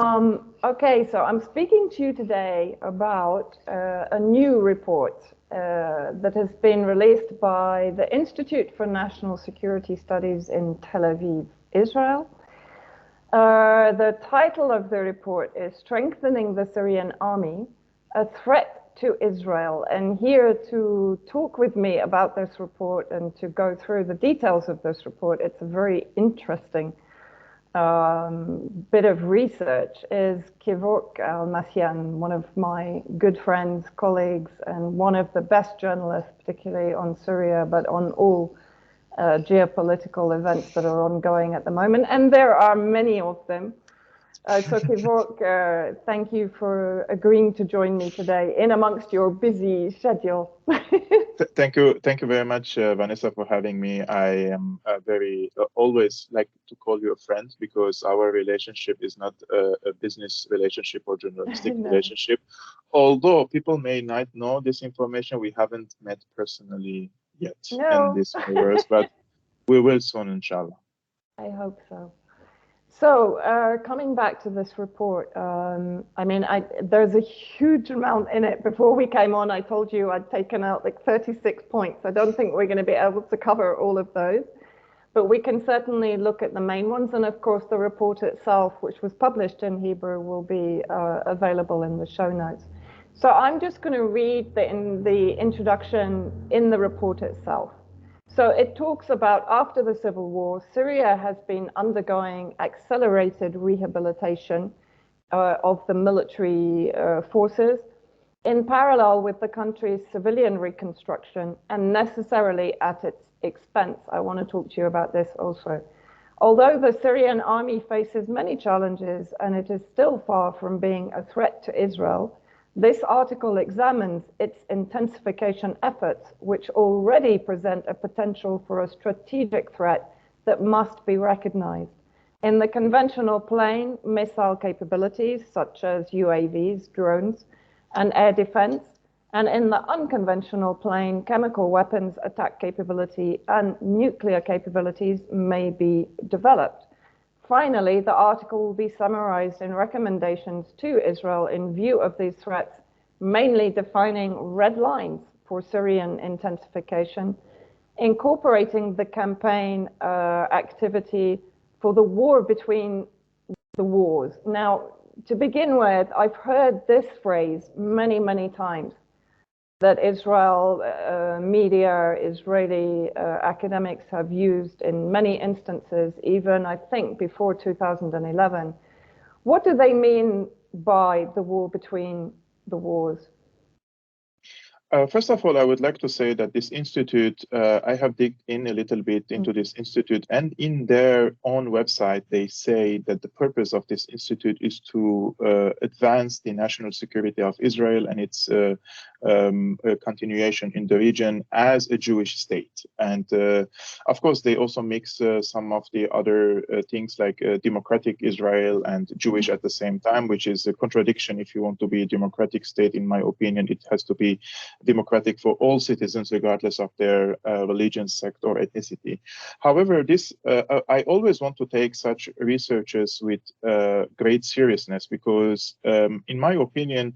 Okay, so I'm speaking to you today about a new report that has been released by the Institute for National Security Studies in Tel Aviv, Israel. The title of the report is Strengthening the Syrian Army, a Threat to Israel. And here to talk with me about this report and to go through the details of this report, it's a very interesting bit of research, is Kevork Almassian, one of my good friends, colleagues, and one of the best journalists, particularly on Syria, but on all geopolitical events that are ongoing at the moment. And there are many of them. So Kevork, thank you for agreeing to join me today in amongst your busy schedule. Thank you very much, Vanessa, for having me. I am very always like to call you a friend because our relationship is not a business relationship or journalistic No. relationship. Although people may not know this information, we haven't met personally yet in this universe, but we will soon, inshallah. I hope so. So coming back to this report, I mean, there's a huge amount in it. Before we came on, I told you I'd taken out like 36 points. I don't think we're going to be able to cover all of those, but we can certainly look at the main ones. And of course, the report itself, which was published in Hebrew, will be available in the show notes. So I'm just going to read the introduction in the report itself. So it talks about after the civil war, Syria has been undergoing accelerated rehabilitation of the military forces in parallel with the country's civilian reconstruction and necessarily at its expense. I want to talk to you about this also. Although the Syrian army faces many challenges and it is still far from being a threat to Israel, this article examines its intensification efforts, which already present a potential for a strategic threat that must be recognized. In the conventional plane, missile capabilities such as UAVs, drones, and air defense, and in the unconventional plane, chemical weapons attack capability and nuclear capabilities may be developed. Finally, the article will be summarized in recommendations to Israel in view of these threats, mainly defining red lines for Syrian intensification, incorporating the campaign activity for the war between the wars. Now, to begin with, I've heard this phrase many, many times, that Israel media, Israeli academics have used in many instances, even I think before 2011. What do they mean by the war between the wars? First of all, I would like to say that this institute, I have digged in a little bit into this institute, and in their own website, they say that the purpose of this institute is to advance the national security of Israel and its continuation in the region as a Jewish state. And of course, they also mix some of the other things like democratic Israel and Jewish at the same time, which is a contradiction. If you want to be a democratic state, in my opinion, it has to be democratic for all citizens, regardless of their religion, sect, or ethnicity. However, I always want to take such researches with great seriousness because, in my opinion,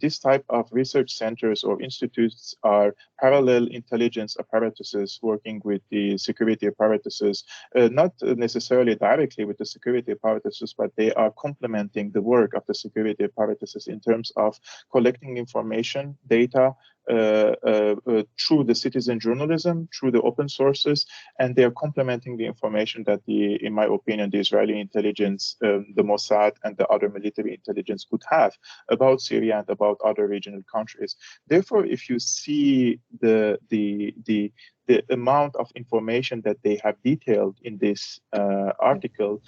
this type of research centers or institutes are parallel intelligence apparatuses working with the security apparatuses, not necessarily directly with the security apparatuses, but they are complementing the work of the security apparatuses in terms of collecting information, data, through the citizen journalism, through the open sources, and they are complementing the information that in my opinion, the Israeli intelligence, the Mossad, and the other military intelligence could have about Syria and about other regional countries. Therefore, if you see the amount of information that they have detailed in this article,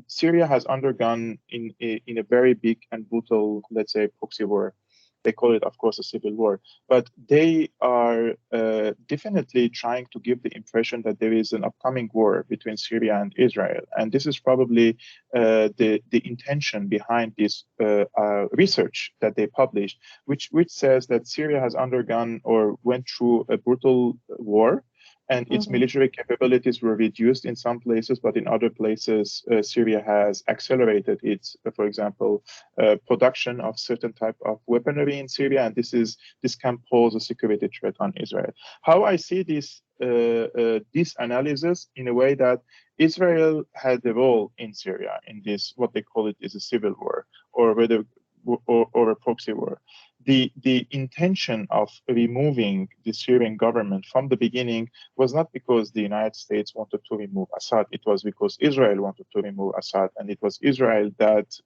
Syria has undergone in a very big and brutal, let's say, proxy war. They call it, of course, a civil war, but they are definitely trying to give the impression that there is an upcoming war between Syria and Israel. And this is probably the intention behind this research that they published, which says that Syria has undergone or went through a brutal war and its military capabilities were reduced in some places, but in other places, Syria has accelerated its, for example, production of certain type of weaponry in Syria, and this can pose a security threat on Israel. How I see this analysis in a way that Israel had a role in Syria in this, what they call it is a civil war, or whether or a proxy war. The intention of removing the Syrian government from the beginning was not because the United States wanted to remove Assad. It was because Israel wanted to remove Assad, and it was Israel that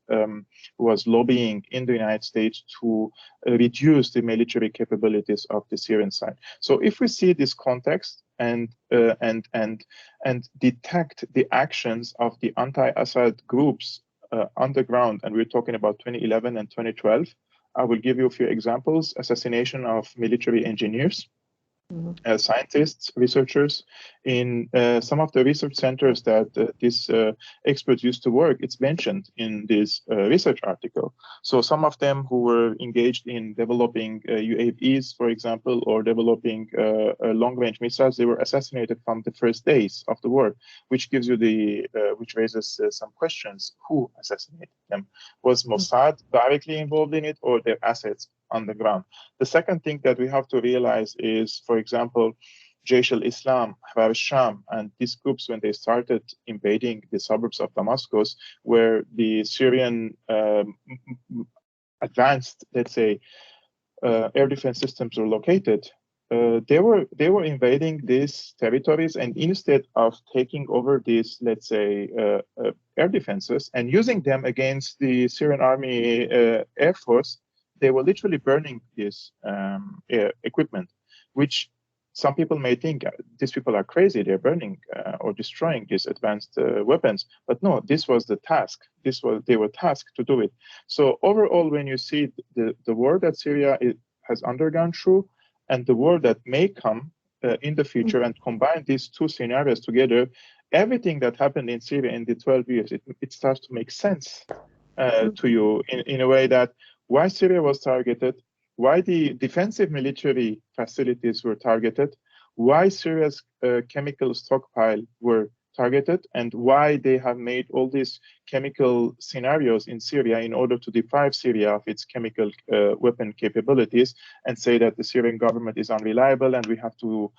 was lobbying in the United States to reduce the military capabilities of the Syrian side. So if we see this context and detect the actions of the anti-Assad groups on the ground, and we're talking about 2011 and 2012. I will give you a few examples: assassination of military engineers, scientists, researchers. In some of the research centers that these experts used to work, it's mentioned in this research article. So some of them who were engaged in developing UAVs, for example, or developing long-range missiles, they were assassinated from the first days of the war, which gives you which raises some questions. Who assassinated them? Was Mossad directly involved in it, or their assets on the ground? The second thing that we have to realize is, for example, Jaish al-Islam, Ahrar al-Sham, and these groups, when they started invading the suburbs of Damascus, where the Syrian advanced, let's say, air defense systems were located, they were invading these territories, and instead of taking over these, let's say, air defenses and using them against the Syrian army air force, they were literally burning this equipment, which some people may think these people are crazy. They're burning or destroying these advanced weapons. But no, this was the task. They were tasked to do it. So overall, when you see the war that Syria has undergone through and the war that may come in the future, and combine these two scenarios together, everything that happened in Syria in the 12 years, it starts to make sense to you in a way that why Syria was targeted, why the defensive military facilities were targeted, why Syria's chemical stockpile were targeted, and why they have made all these chemical scenarios in Syria in order to deprive Syria of its chemical weapon capabilities and say that the Syrian government is unreliable and we have to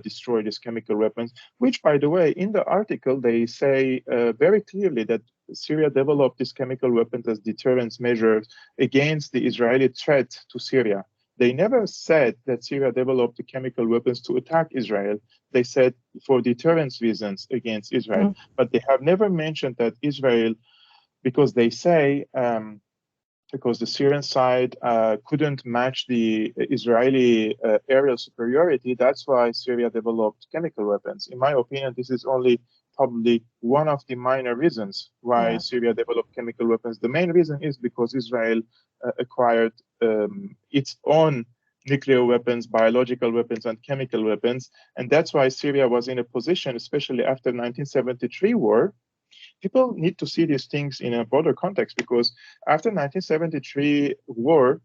destroy these chemical weapons, which, by the way, in the article, they say very clearly that Syria developed these chemical weapons as deterrence measures against the Israeli threat to Syria. They never said that Syria developed the chemical weapons to attack Israel. They said for deterrence reasons against Israel. But they have never mentioned that Israel, because they say, because the Syrian side couldn't match the Israeli aerial superiority, that's why Syria developed chemical weapons. In my opinion, this is only probably one of the minor reasons why Syria developed chemical weapons. The main reason is because Israel acquired its own nuclear weapons, biological weapons, and chemical weapons. And that's why Syria was in a position, especially after 1973 war. People need to see these things in a broader context, because after 1973 war,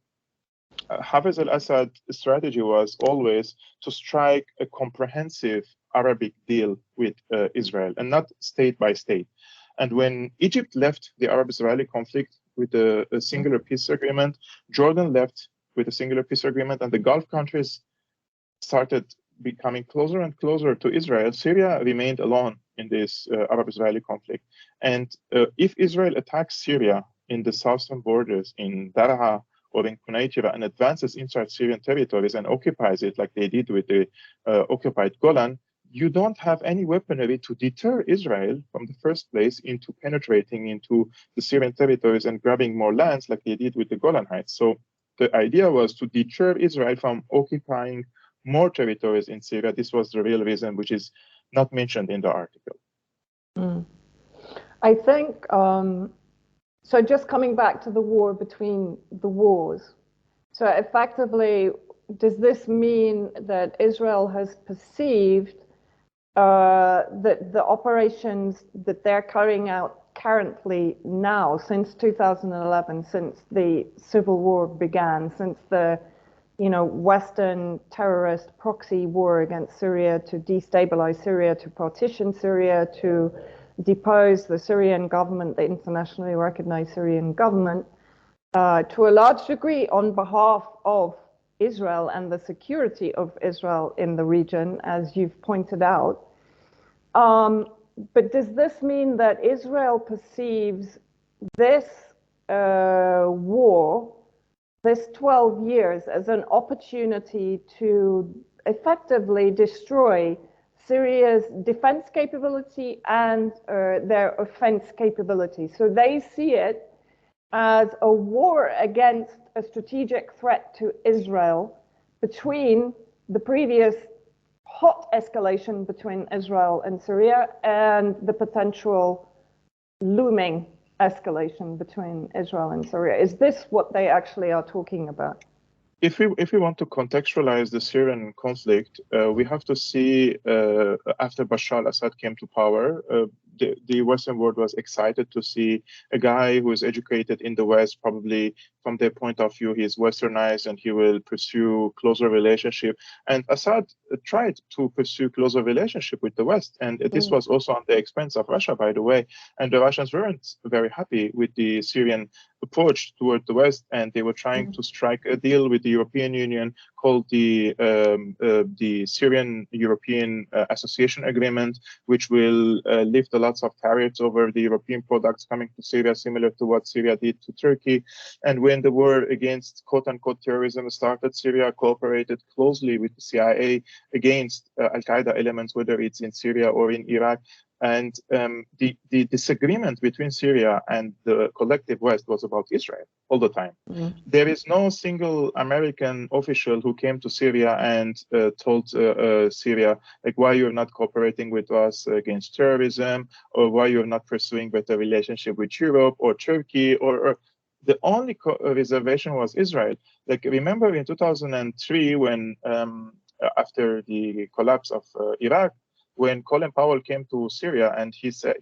Hafez al-Assad strategy was always to strike a comprehensive Arabic deal with Israel, and not state by state. And when Egypt left the Arab-Israeli conflict with a singular peace agreement, Jordan left with a singular peace agreement, and the Gulf countries started becoming closer and closer to Israel, Syria remained alone in this Arab-Israeli conflict. And if Israel attacks Syria in the southern borders, in Daraa or in Qunaytira, and advances inside Syrian territories and occupies it like they did with the occupied Golan, you don't have any weaponry to deter Israel from the first place into penetrating into the Syrian territories and grabbing more lands like they did with the Golan Heights. So the idea was to deter Israel from occupying more territories in Syria. This was the real reason, which is not mentioned in the article. I think, so just coming back to the war between the wars. So effectively, does this mean that Israel has perceived that the operations that they're carrying out currently now, since 2011, since the civil war began, since the Western terrorist proxy war against Syria to destabilize Syria, to partition Syria, to depose the Syrian government, the internationally recognized Syrian government, to a large degree on behalf of Israel and the security of Israel in the region, as you've pointed out. But does this mean that Israel perceives this war, this 12 years, as an opportunity to effectively destroy Syria's defense capability and their offense capability? So they see it as a war against a strategic threat to Israel between the previous hot escalation between Israel and Syria and the potential looming escalation between Israel and Syria. Is this what they actually are talking about? If we want to contextualize the Syrian conflict, we have to see after Bashar al-Assad came to power, the Western world was excited to see a guy who is educated in the West. Probably from their point of view, he is westernized and he will pursue closer relationship. And Assad tried to pursue closer relationship with the West, and this was also on the expense of Russia, by the way. And the Russians weren't very happy with the Syrian approach toward the West, and they were trying to strike a deal with the European Union called the Syrian European Association Agreement, which will lift a lots of tariffs over the European products coming to Syria, similar to what Syria did to Turkey. And when the war against quote-unquote terrorism started, Syria cooperated closely with the CIA against Al-Qaeda elements, whether it's in Syria or in Iraq. And the disagreement between Syria and the collective West was about Israel all the time. There is no single American official who came to Syria and told Syria, like, why you're not cooperating with us against terrorism, or why you're not pursuing better relationship with Europe or Turkey, or the only reservation was Israel. Like, remember in 2003 when after the collapse of Iraq, when Colin Powell came to Syria and he said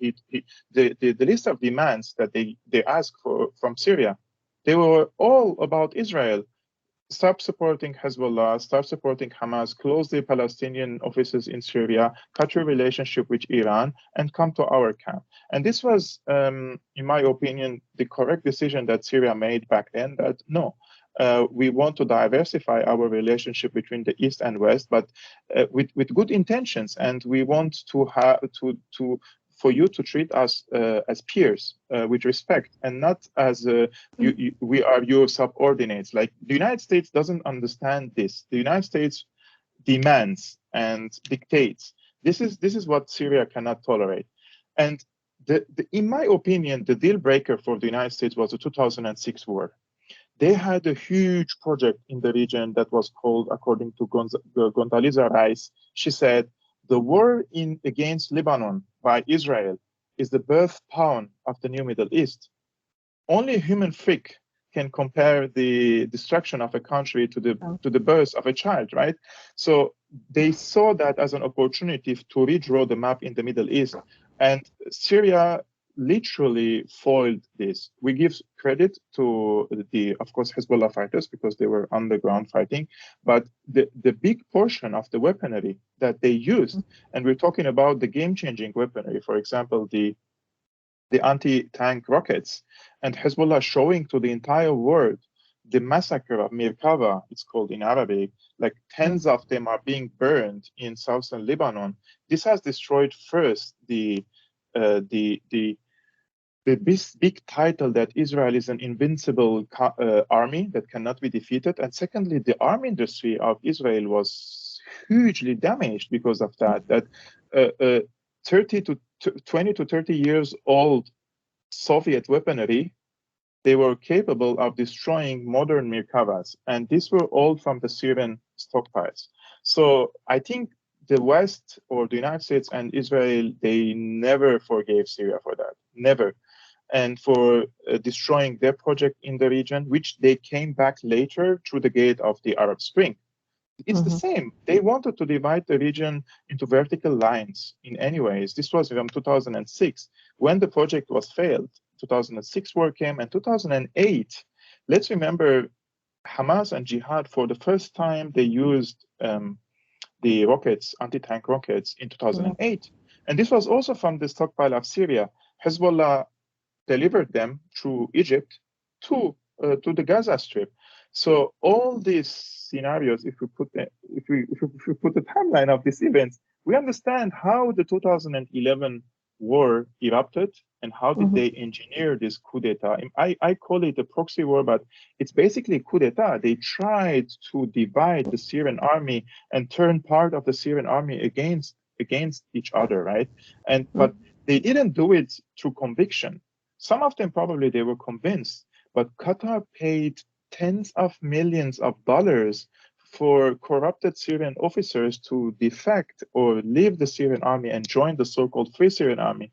the list of demands that they asked for from Syria, they were all about Israel. Stop supporting Hezbollah, stop supporting Hamas, close the Palestinian offices in Syria, cut your relationship with Iran, and come to our camp. And this was, in my opinion, the correct decision that Syria made back then, that no, we want to diversify our relationship between the East and West, but with good intentions, and we want to have for you to treat us as peers with respect, and not as we are your subordinates. Like, the United States doesn't understand this. The United States demands and dictates. This is what Syria cannot tolerate. And in my opinion, the deal breaker for the United States was the 2006 war. They had a huge project in the region that was called, according to Condoleezza Rice, she said, the war against Lebanon by Israel is the birthpawn of the new Middle East. Only a human freak can compare the destruction of a country to the birth of a child, right? So they saw that as an opportunity to redraw the map in the Middle East, and Syria literally foiled this. We give credit to of course, Hezbollah fighters, because they were on the ground fighting, but the big portion of the weaponry that they used, and we're talking about the game-changing weaponry, for example, the anti-tank rockets, and Hezbollah showing to the entire world the massacre of Mirkava, it's called in Arabic, like tens of them are being burned in southern Lebanon. This has destroyed first the big title that Israel is an invincible army that cannot be defeated. And secondly, the army industry of Israel was hugely damaged because of that. That 20 to 30 years old Soviet weaponry, they were capable of destroying modern Mirkavas. And these were all from the Syrian stockpiles. So I think the West, or the United States and Israel, they never forgave Syria for that. Never. And for destroying their project in the region, which they came back later through the gate of the Arab Spring. It's the same. They wanted to divide the region into vertical lines in any ways. This was from 2006. When the project was failed, 2006 war came, and 2008, let's remember, Hamas and Jihad, for the first time, they used the rockets, anti-tank rockets, in 2008. And this was also from the stockpile of Syria. Hezbollah delivered them through Egypt to the Gaza Strip. So all these scenarios, if we put the timeline of these events, we understand how the 2011 war erupted and how did they engineer this coup d'etat. I call it a proxy war, but it's basically coup d'etat. They tried to divide the Syrian army and turn part of the Syrian army against each other, right? But they didn't do it through conviction. Some of them probably they were convinced, but Qatar paid tens of millions of dollars for corrupted Syrian officers to defect or leave the Syrian army and join the so-called Free Syrian Army.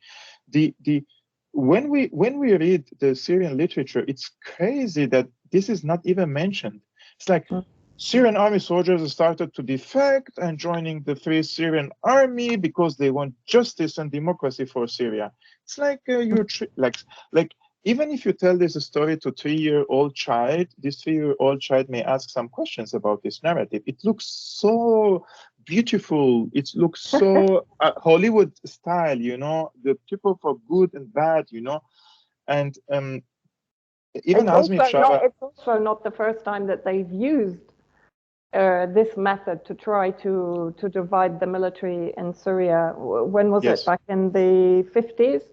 When we read the Syrian literature, it's crazy that this is not even mentioned. It's like Syrian army soldiers started to defect and joining the Free Syrian Army because they want justice and democracy for Syria. It's like like even if you tell this story to a 3-year-old child, this 3-year-old child may ask some questions about this narrative. It looks so beautiful. It looks so Hollywood style, the people for good and bad, and even Azmi Shaba. It's also not the first time that they've used this method to try to divide the military in Syria. When was it? Back in the 50s?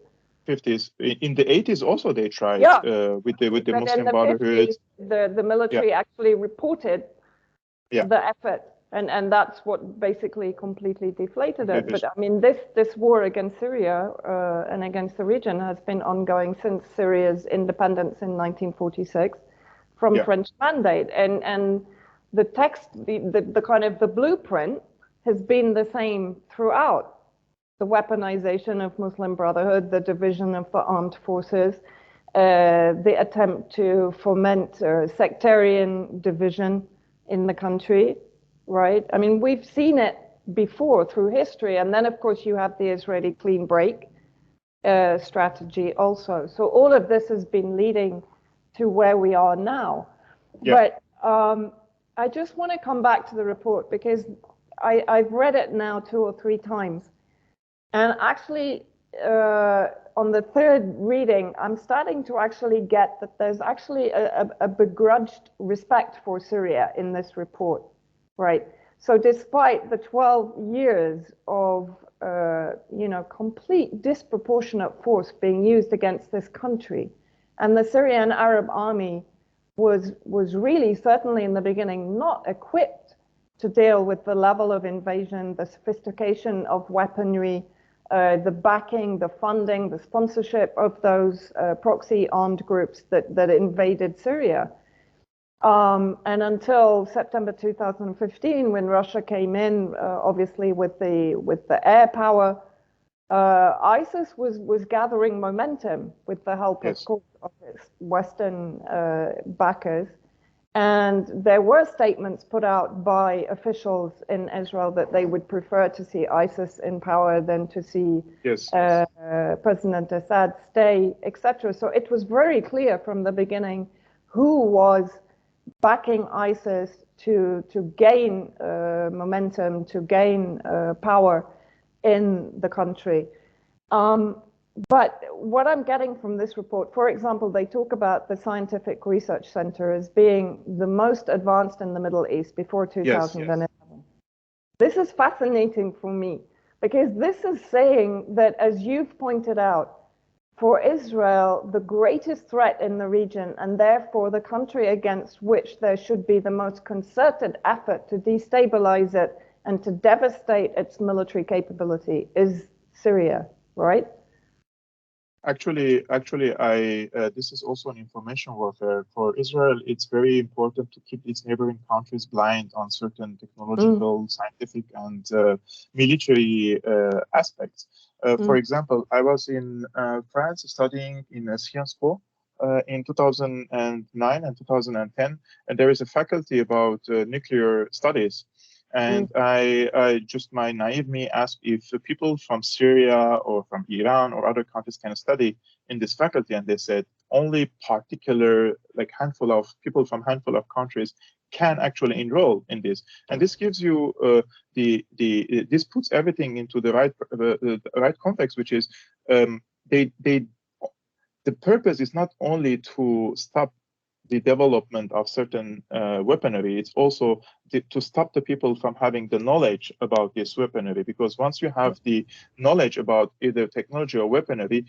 50s. In the 80s also they tried with the Muslim Brotherhood. 50s, the military actually reported the effort, and that's what basically completely deflated it. But I mean, this war against Syria and against the region has been ongoing since Syria's independence in 1946 from French mandate, and the text, the kind of the blueprint has been the same throughout. The weaponization of Muslim Brotherhood, the division of the armed forces, the attempt to foment sectarian division in the country, right? I mean, we've seen it before through history. And then, of course, you have the Israeli clean break strategy also. So all of this has been leading to where we are now. But I just want to come back to the report because I've read it now 2 or 3 times. And actually, on the third reading, I'm starting to actually get that there's actually a begrudged respect for Syria in this report, right? So despite the 12 years of, complete disproportionate force being used against this country, and the Syrian Arab army was really, certainly in the beginning, not equipped to deal with the level of invasion, the sophistication of weaponry, the backing, the funding, the sponsorship of those proxy armed groups that invaded Syria. And until September 2015, when Russia came in, obviously with the air power, ISIS was gathering momentum with the help, of course, of its Western backers. And there were statements put out by officials in Israel that they would prefer to see ISIS in power than to see President Assad stay, etc. So it was very clear from the beginning who was backing ISIS to gain momentum, to gain power in the country. But what I'm getting from this report, for example, they talk about the Scientific Research Center as being the most advanced in the Middle East before 2011. This is fascinating for me because this is saying that, as you've pointed out, for Israel, the greatest threat in the region, and therefore the country against which there should be the most concerted effort to destabilize it and to devastate its military capability, is Syria, right? Actually, this is also an information warfare. For Israel, it's very important to keep its neighboring countries blind on certain technological, scientific, and military aspects. For example, I was in France studying in Sciences Po in 2009 and 2010, and there is a faculty about nuclear studies. And I just, my naive me, asked if people from Syria or from Iran or other countries can study in this faculty, and they said only particular, like handful of people from handful of countries can actually enroll in this. And this gives you this puts everything into the right context, which is the purpose is not only to stop the development of certain weaponry, it's also to stop the people from having the knowledge about this weaponry, because once you have the knowledge about either technology or weaponry,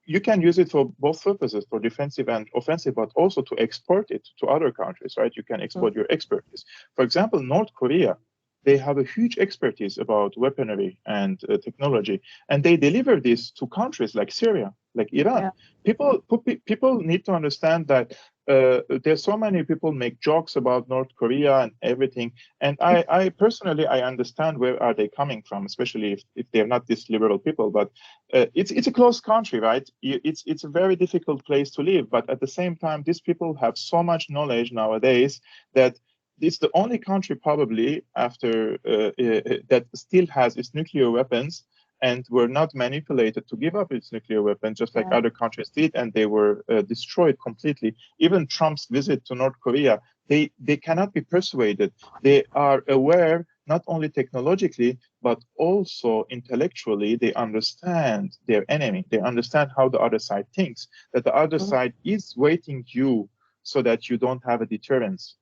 you can use it for both purposes, for defensive and offensive, but also to export it to other countries, right? You can export your expertise. For example, North Korea, they have a huge expertise about weaponry and technology, and they deliver this to countries like Syria, like Iran. People need to understand that there's so many people make jokes about North Korea and everything, and I personally I understand where are they coming from, especially if they're not this liberal people. But it's a closed country, right? It's a very difficult place to live. But at the same time, these people have so much knowledge nowadays that it's the only country probably after that still has its nuclear weapons and were not manipulated to give up its nuclear weapons, just like other countries did, and they were destroyed completely. Even Trump's visit to North Korea, they cannot be persuaded. They are aware, not only technologically, but also intellectually, they understand their enemy. They understand how the other side thinks, that the other side is waiting you so that you don't have a deterrence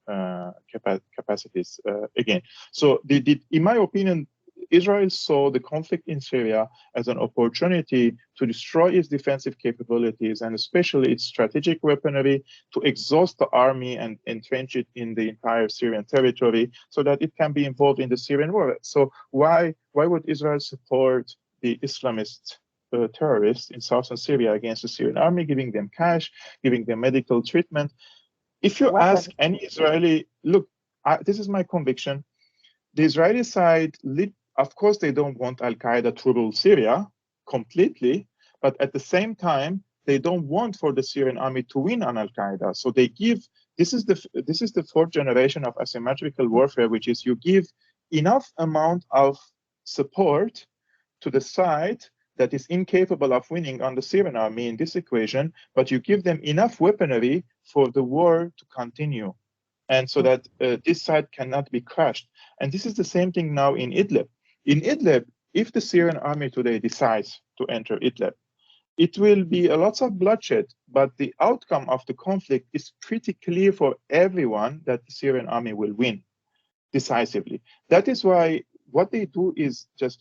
capacities again. So in my opinion, Israel saw the conflict in Syria as an opportunity to destroy its defensive capabilities and especially its strategic weaponry, to exhaust the army and entrench it in the entire Syrian territory so that it can be involved in the Syrian war. So why would Israel support the Islamist terrorists in southern Syria against the Syrian army, giving them cash, giving them medical treatment? If you ask any Israeli, look, this is my conviction, the Israeli side, of course, they don't want Al-Qaeda to rule Syria completely, but at the same time, they don't want for the Syrian army to win on Al-Qaeda. So they give, this is the fourth generation of asymmetrical warfare, which is you give enough amount of support to the side that is incapable of winning on the Syrian army in this equation, but you give them enough weaponry for the war to continue, and so that this side cannot be crushed. And this is the same thing now in Idlib. In Idlib, if the Syrian army today decides to enter Idlib, it will be a lot of bloodshed, but the outcome of the conflict is pretty clear for everyone that the Syrian army will win decisively. That is why what they do is just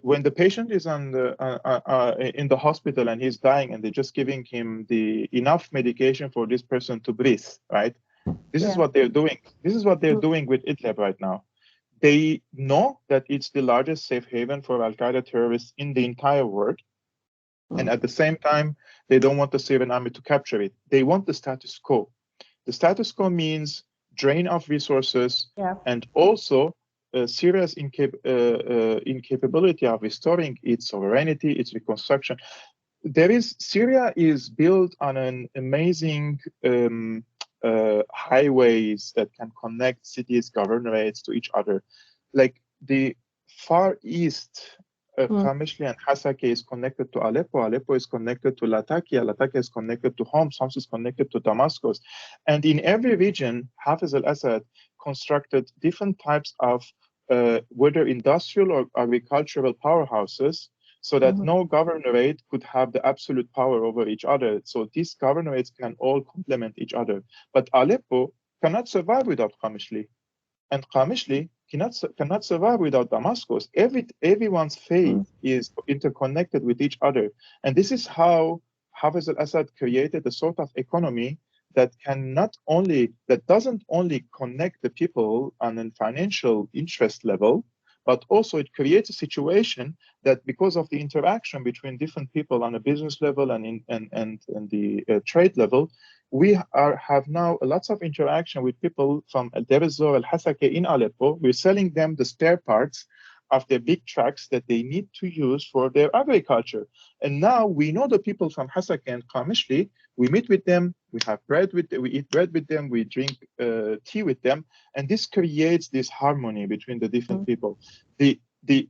when the patient is in the hospital and he's dying, and they're just giving him the enough medication for this person to breathe, right? This is what they're doing. This is what they're doing with Idlib right now. They know that it's the largest safe haven for Al-Qaeda terrorists in the entire world. And at the same time, they don't want the Syrian army to capture it. They want the status quo. The status quo means drain of resources and also Syria's incapability of restoring its sovereignty, its reconstruction. Syria is built on an amazing highways that can connect cities, governorates to each other. Like the far east, Qamishli and Hasake is connected to Aleppo. Aleppo is connected to Latakia. Latakia is connected to Homs. Homs is connected to Damascus. And in every region, Hafiz al-Assad constructed different types of whether industrial or agricultural powerhouses, so that no governorate could have the absolute power over each other. So these governorates can all complement each other. But Aleppo cannot survive without Qamishli, and Qamishli cannot survive without Damascus. Everyone's fate is interconnected with each other. And this is how Hafiz al-Assad created a sort of economy that doesn't only connect the people on a financial interest level, but also it creates a situation that because of the interaction between different people on a business level and the trade level, we have now lots of interaction with people from Deir ez-Zor al-Hasake in Aleppo. We're selling them the spare parts of their big trucks that they need to use for their agriculture. And now we know the people from Hasake and Qamishli, we meet with them, we have bread with them, we eat bread with them, we drink tea with them, and this creates this harmony between the different people. The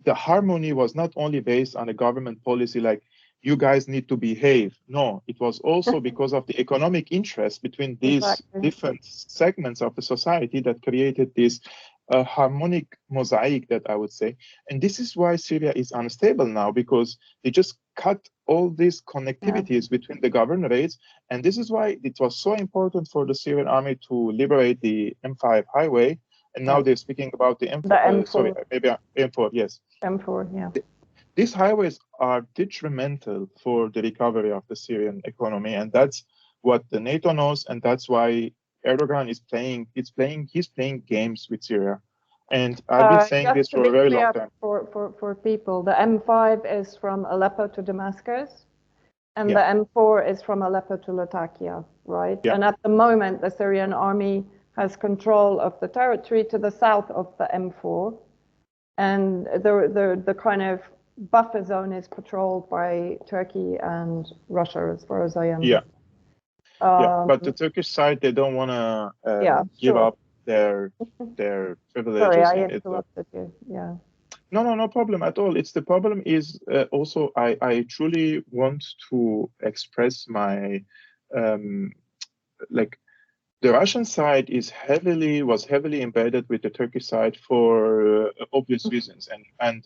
harmony was not only based on a government policy like you guys need to behave. No, it was also because of the economic interest between these Exactly. different segments of the society that created this harmonic mosaic, that I would say. And this is why Syria is unstable now, because they just cut all these connectivities between the governorates. And this is why it was so important for the Syrian army to liberate the M5 highway. And now they're speaking about the M4, The M4. maybe M4, yes. M4, yeah. These highways are detrimental for the recovery of the Syrian economy, and that's what the NATO knows, and that's why Erdogan is he's playing games with Syria. And I've been saying this for a very long time. For people, the M5 is from Aleppo to Damascus, and Yeah. the M4 is from Aleppo to Latakia, right? Yeah. And at the moment, the Syrian army has control of the territory to the south of the M4, and the kind of buffer zone is patrolled by Turkey and Russia, as far as I understand. Yeah, but the Turkish side, they don't want to give up their privileges. Sorry, I interrupted you. Yeah. No problem at all. The problem is also I truly want to express my the Russian side was heavily embedded with the Turkish side for obvious reasons, and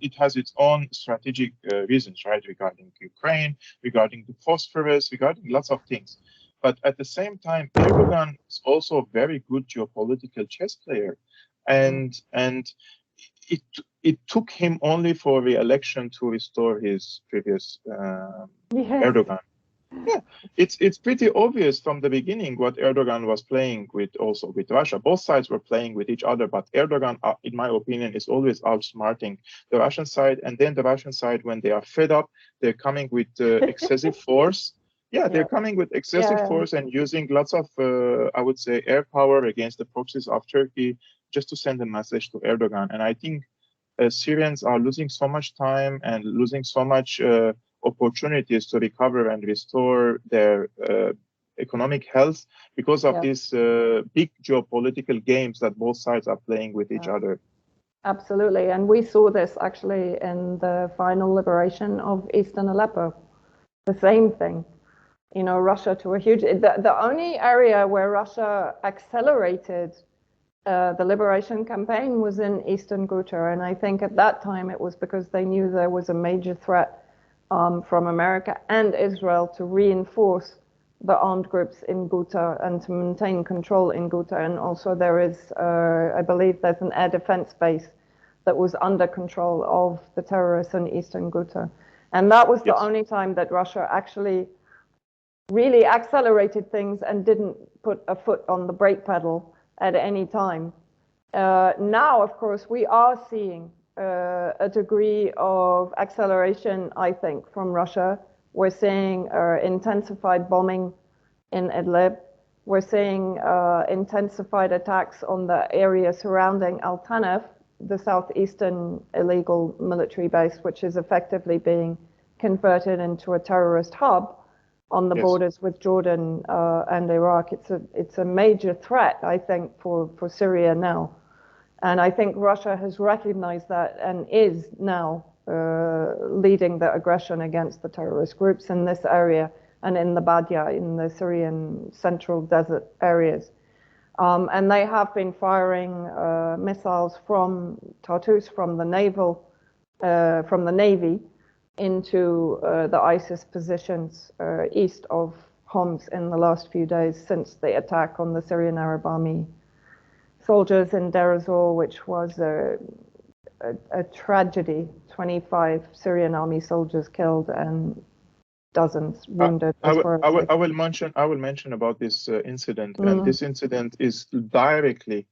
it has its own strategic reasons, right, regarding Ukraine, regarding the phosphorus, regarding lots of things. But at the same time, Erdogan is also a very good geopolitical chess player, and it took him only for re-election to restore his previous Erdogan. Yeah, it's pretty obvious from the beginning what Erdogan was playing with, also with Russia. Both sides were playing with each other, but Erdogan, in my opinion, is always outsmarting the Russian side. And then the Russian side, when they are fed up, they're coming with excessive force. Yeah, they're coming with excessive force and using lots of, I would say, air power against the proxies of Turkey just to send a message to Erdogan. And I think Syrians are losing so much time and losing so much opportunities to recover and restore their economic health because of these big geopolitical games that both sides are playing with each other. Absolutely. And we saw this actually in the final liberation of Eastern Aleppo. The same thing. You know, Russia to a huge... The only area where Russia accelerated the liberation campaign was in Eastern Ghouta. And I think at that time it was because they knew there was a major threat from America and Israel to reinforce the armed groups in Ghouta and to maintain control in Ghouta. And also there is, I believe there's an air defense base that was under control of the terrorists in Eastern Ghouta. And that was the only time that Russia actually really accelerated things and didn't put a foot on the brake pedal at any time. Now, of course, we are seeing a degree of acceleration, I think, from Russia. We're seeing intensified bombing in Idlib. We're seeing intensified attacks on the area surrounding Al-Tanaf, the southeastern illegal military base, which is effectively being converted into a terrorist hub on the borders with Jordan and Iraq. It's a major threat, I think, for Syria now. And I think Russia has recognized that and is now leading the aggression against the terrorist groups in this area and in the Badia, in the Syrian central desert areas. And they have been firing missiles from Tartus, from the Navy, into the ISIS positions east of Homs in the last few days since the attack on the Syrian Arab Army soldiers in Deir ez-Zor, which was a tragedy. 25 Syrian army soldiers killed and dozens wounded. I will mention about this incident, and this incident is directly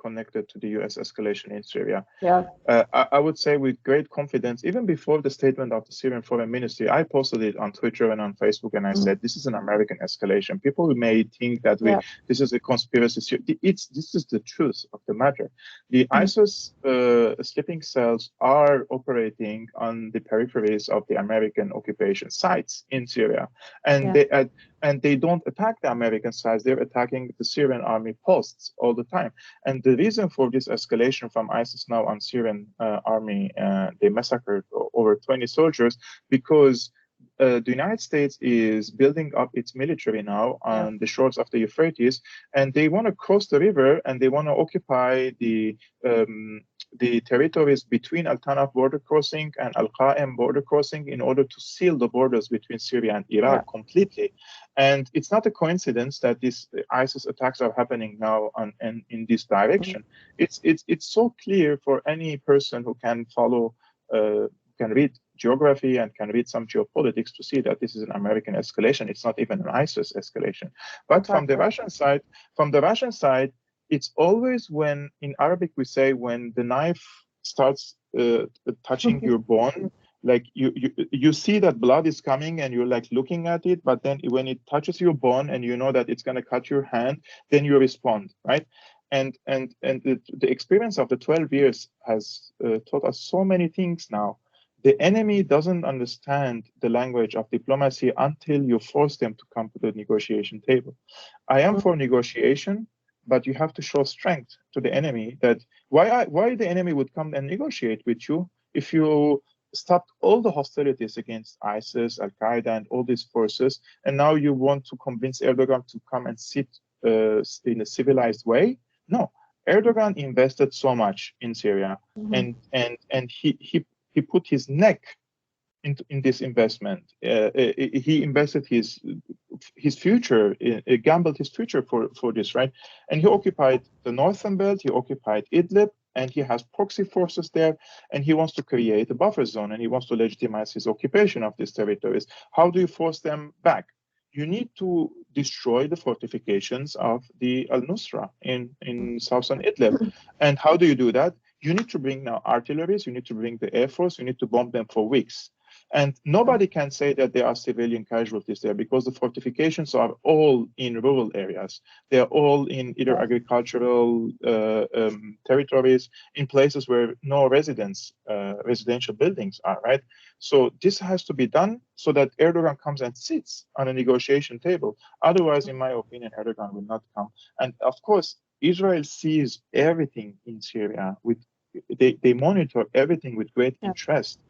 connected to the U.S. escalation in Syria. Yeah. I would say with great confidence, even before the statement of the Syrian Foreign Ministry, I posted it on Twitter and on Facebook, and I said, this is an American escalation. People may think that this is a conspiracy. This is the truth of the matter. The ISIS sleeping cells are operating on the peripheries of the American occupation sites in Syria, and they don't attack the American sites. They're attacking the Syrian army posts all the time. And the reason for this escalation from ISIS now on Syrian army, they massacred over 20 soldiers because the United States is building up its military now on the shores of the Euphrates, and they want to cross the river and they want to occupy the territories between Al-Tanaf border crossing and Al-Qa'im border crossing in order to seal the borders between Syria and Iraq completely. And it's not a coincidence that these ISIS attacks are happening now in this direction. It's so clear for any person who can follow, can read geography and can read some geopolitics to see that this is an American escalation. It's not even an ISIS escalation. But from the Russian side, it's always when, in Arabic we say, when the knife starts touching your bone, like you see that blood is coming and you're like looking at it, but then when it touches your bone and you know that it's going to cut your hand, then you respond, right? And the experience of the 12 years has taught us so many things now. The enemy doesn't understand the language of diplomacy until you force them to come to the negotiation table. I am for negotiation, but you have to show strength to the enemy. That why the enemy would come and negotiate with you if you stopped all the hostilities against ISIS, Al-Qaeda, and all these forces, and now you want to convince Erdogan to come and sit in a civilized way? No, Erdogan invested so much in Syria, and he put his neck in this investment. He invested his future, gambled his future for this, right? And he occupied the northern belt, he occupied Idlib, and he has proxy forces there, and he wants to create a buffer zone, and he wants to legitimize his occupation of these territories. How do you force them back? You need to destroy the fortifications of the Al-Nusra in southern Idlib. And how do you do that? You need to bring now artilleries, you need to bring the Air Force, you need to bomb them for weeks. And nobody can say that there are civilian casualties there because the fortifications are all in rural areas. They are all in either agricultural territories, in places where no residential buildings are, right? So this has to be done so that Erdogan comes and sits on a negotiation table. Otherwise, in my opinion, Erdogan will not come. And of course, Israel sees everything in Syria they monitor everything with great interest,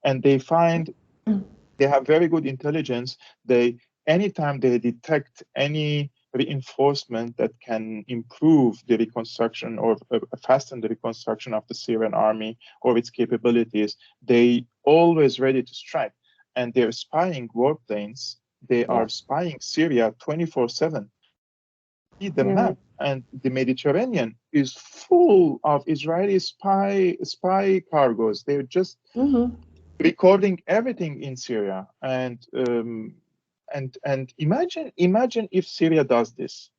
and they find they have very good intelligence. Anytime they detect any reinforcement that can improve the reconstruction or fasten the reconstruction of the Syrian army or its capabilities, they always ready to strike. And they're spying warplanes. They are spying Syria 24/7. The map and the Mediterranean is full of Israeli spy cargos. They're just recording everything in Syria. And imagine if Syria does this,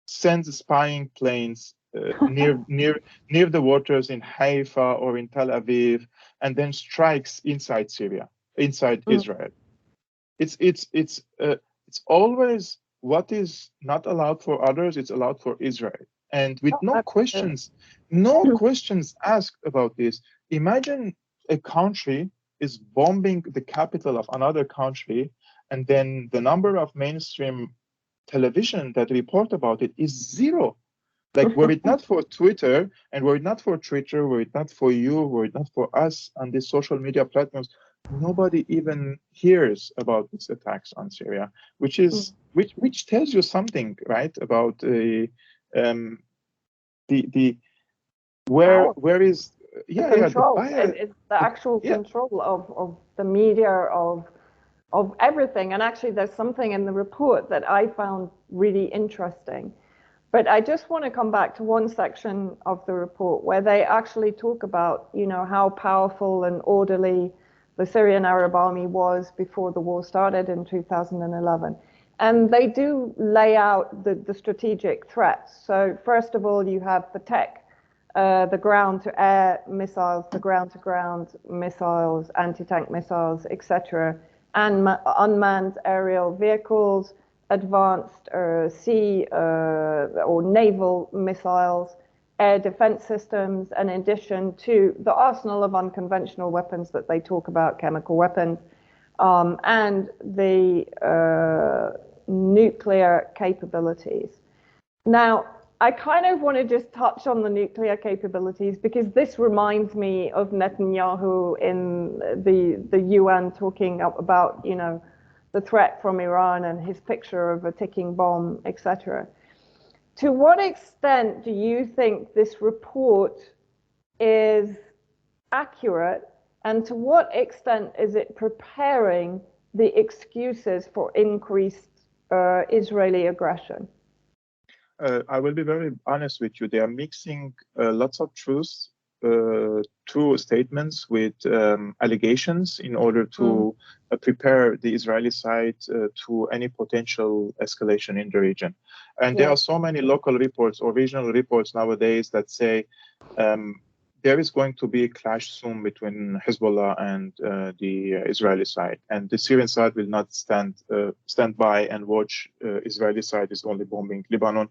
sends spying planes near the waters in Haifa or in Tel Aviv, and then strikes inside Syria, inside Israel. It's always what is not allowed for others, it's allowed for Israel. And with no questions asked about this. Imagine a country is bombing the capital of another country, and then the number of mainstream television that report about it is zero. Like, were it not for Twitter, and were it not for Twitter, were it not for you, were it not for us on these social media platforms, nobody even hears about these attacks on Syria, which tells you something, right, about where is control. It's the actual control of the media of everything. And actually, there's something in the report that I found really interesting. But I just want to come back to one section of the report where they actually talk about, how powerful and orderly the Syrian Arab Army was before the war started in 2011. And they do lay out the strategic threats. So first of all, you have the tech, the ground-to-air missiles, the ground-to-ground missiles, anti-tank missiles, etc., and unmanned aerial vehicles, advanced sea or naval missiles, air defense systems, and in addition to the arsenal of unconventional weapons that they talk about, chemical weapons, and the nuclear capabilities. Now, I kind of want to just touch on the nuclear capabilities because this reminds me of Netanyahu in the UN talking about, you know, the threat from Iran and his picture of a ticking bomb, etc. To what extent do you think this report is accurate, and to what extent is it preparing the excuses for increased Israeli aggression? I will be very honest with you. They are mixing lots of truths, true statements with allegations in order to prepare the Israeli side to any potential escalation in the region. And there are so many local reports or regional reports nowadays that say there is going to be a clash soon between Hezbollah and the Israeli side, and the Syrian side will not stand by and watch. Israeli side is only bombing Lebanon,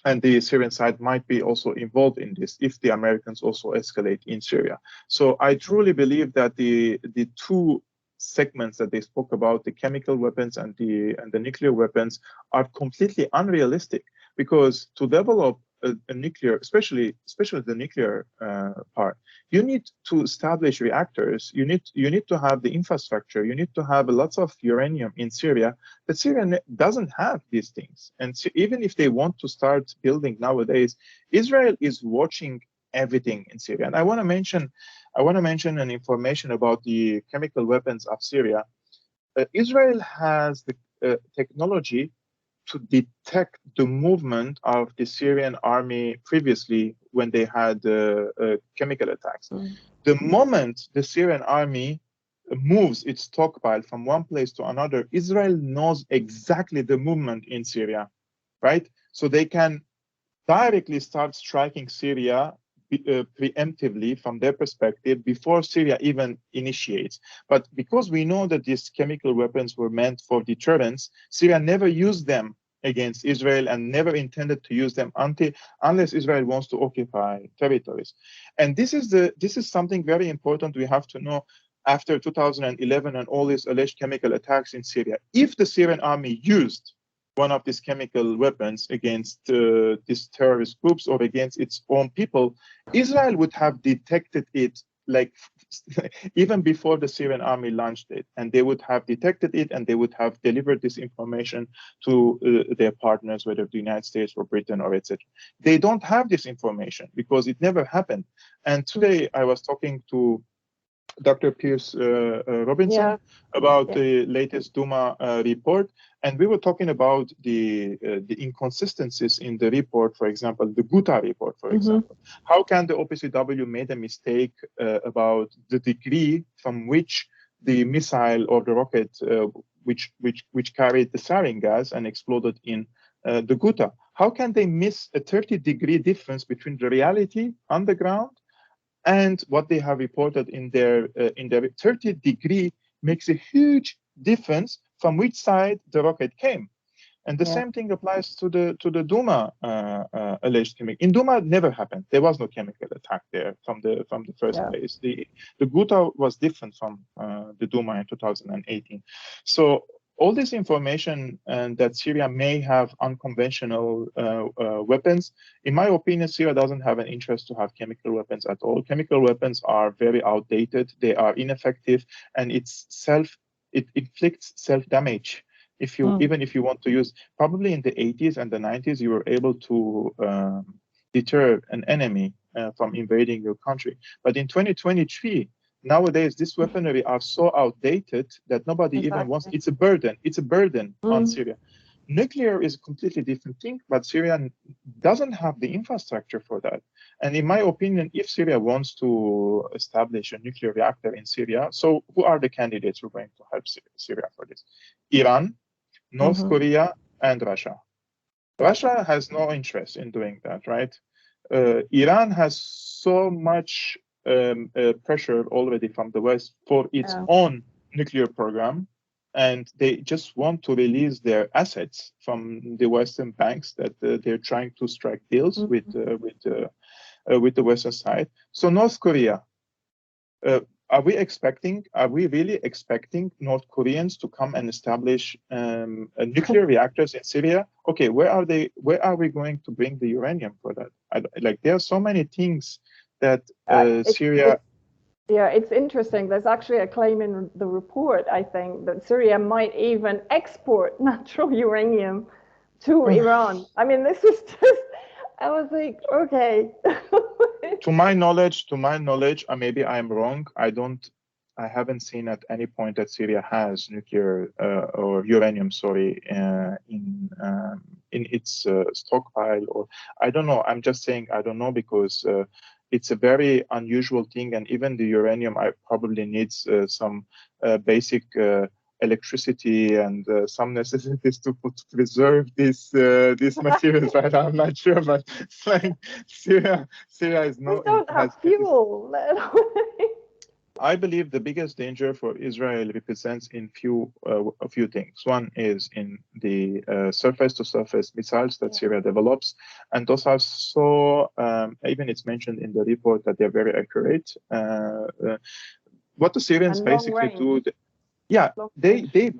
and the Syrian side might be also involved in this if the Americans also escalate in Syria. So I truly believe that the two segments that they spoke about, the chemical weapons and the nuclear weapons, are completely unrealistic, because to develop a nuclear, especially the nuclear part, you need to establish reactors. You need to have the infrastructure. You need to have lots of uranium in Syria. But Syria doesn't have these things. And so even if they want to start building nowadays, Israel is watching everything in Syria. And I want to mention an information about the chemical weapons of Syria. Israel has the technology to detect the movement of the Syrian army previously when they had chemical attacks. The moment the Syrian army moves its stockpile from one place to another, Israel knows exactly the movement in Syria, right? So they can directly start striking Syria preemptively from their perspective before Syria even initiates. But because we know that these chemical weapons were meant for deterrence, Syria never used them against Israel and never intended to use them unless Israel wants to occupy territories. And this is something very important we have to know after 2011 and all these alleged chemical attacks in Syria. If the Syrian army used one of these chemical weapons against these terrorist groups or against its own people, Israel would have detected it like even before the Syrian army launched it, and they would have detected it and they would have delivered this information to their partners, whether the United States or Britain or etc. They don't have this information because it never happened. And today I was talking to Dr. Pierce Robinson about the latest Duma report, and we were talking about the inconsistencies in the report. For example, the Ghouta report, for example. How can the OPCW made a mistake about the degree from which the missile or the rocket which carried the sarin gas and exploded in the Ghouta? How can they miss a 30-degree difference between the reality on the ground and what they have reported in their 30-degree makes a huge difference from which side the rocket came. And the same thing applies to the Duma alleged chemical. In Duma, it never happened. There was no chemical attack there from the first place. The Ghouta was different from the Duma in 2018. So all this information that Syria may have unconventional weapons, in my opinion, Syria doesn't have an interest to have chemical weapons at all. Chemical weapons are very outdated. They are ineffective, and it inflicts self-damage. Even if you want to use, probably in the 80s and the 90s, you were able to deter an enemy from invading your country. But in 2023, nowadays, this weaponry are so outdated that nobody even wants. It's a burden. It's a burden on Syria. Nuclear is a completely different thing, but Syria doesn't have the infrastructure for that. And in my opinion, if Syria wants to establish a nuclear reactor in Syria, so who are the candidates who are going to help Syria for this? Iran, North Korea, and Russia. Russia has no interest in doing that, right? Iran has so much pressure already from the West for its own nuclear program, and they just want to release their assets from the Western banks that they're trying to strike deals with the Western side. So North Korea, Are we really expecting North Koreans to come and establish nuclear reactors in Syria? Okay, where are they? Where are we going to bring the uranium for that? Like, there are so many things that Syria. Yeah, it's interesting. There's actually a claim in the report, I think, that Syria might even export natural uranium to Iran. I mean, this was just, I was like, okay. To my knowledge, maybe I'm wrong. I haven't seen at any point that Syria has nuclear or uranium, sorry, in its stockpile, or I don't know. I'm just saying I don't know because it's a very unusual thing, and even the uranium I probably needs some basic electricity and some necessities to preserve these materials. Right? I'm not sure, but it's like Syria is We no don't have has. fuel. I believe the biggest danger for Israel represents in a few things. One is in the surface-to-surface missiles that Syria develops, and those are so. Even it's mentioned in the report that they're very accurate. What the Syrians basically do, they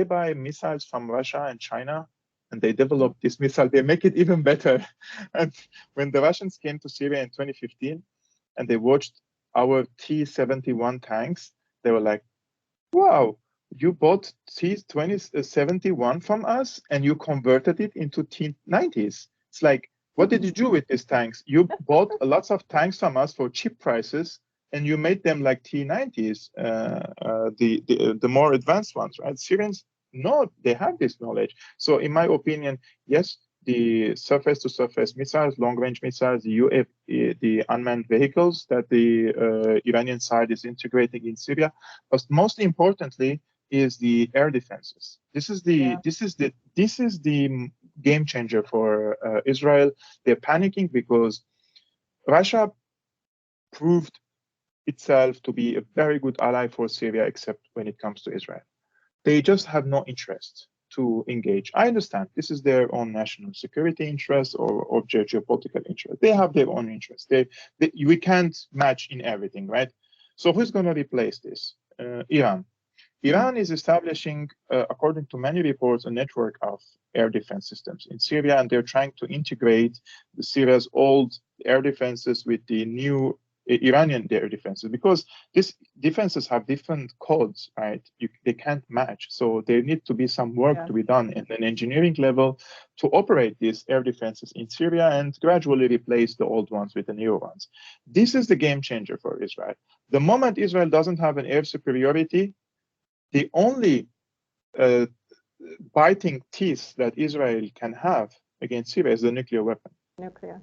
buy missiles from Russia and China, and they develop this missile. They make it even better. And when the Russians came to Syria in 2015, and they watched our T-71 tanks, they were like, wow, you bought T-71 from us and you converted it into T-90s. It's like, what did you do with these tanks? You bought lots of tanks from us for cheap prices and you made them like T-90s, the more advanced ones, right? Syrians, no, they have this knowledge. So in my opinion, yes, the surface-to-surface missiles, long-range missiles, the unmanned vehicles that the Iranian side is integrating in Syria, but most importantly is the air defenses. This is the game changer for Israel. They're panicking because Russia proved itself to be a very good ally for Syria, except when it comes to Israel. They just have no interest to engage. I understand this is their own national security interest or geopolitical interest. They have their own interest. We can't match in everything, right? So who's going to replace this? Iran. Iran is establishing, according to many reports, a network of air defense systems in Syria, and they're trying to integrate Syria's old air defenses with the new Iranian air defenses, because these defenses have different codes, right? They can't match. So there need to be some work to be done in an engineering level to operate these air defenses in Syria and gradually replace the old ones with the newer ones. This is the game changer for Israel. The moment Israel doesn't have an air superiority, the only biting teeth that Israel can have against Syria is the nuclear weapon.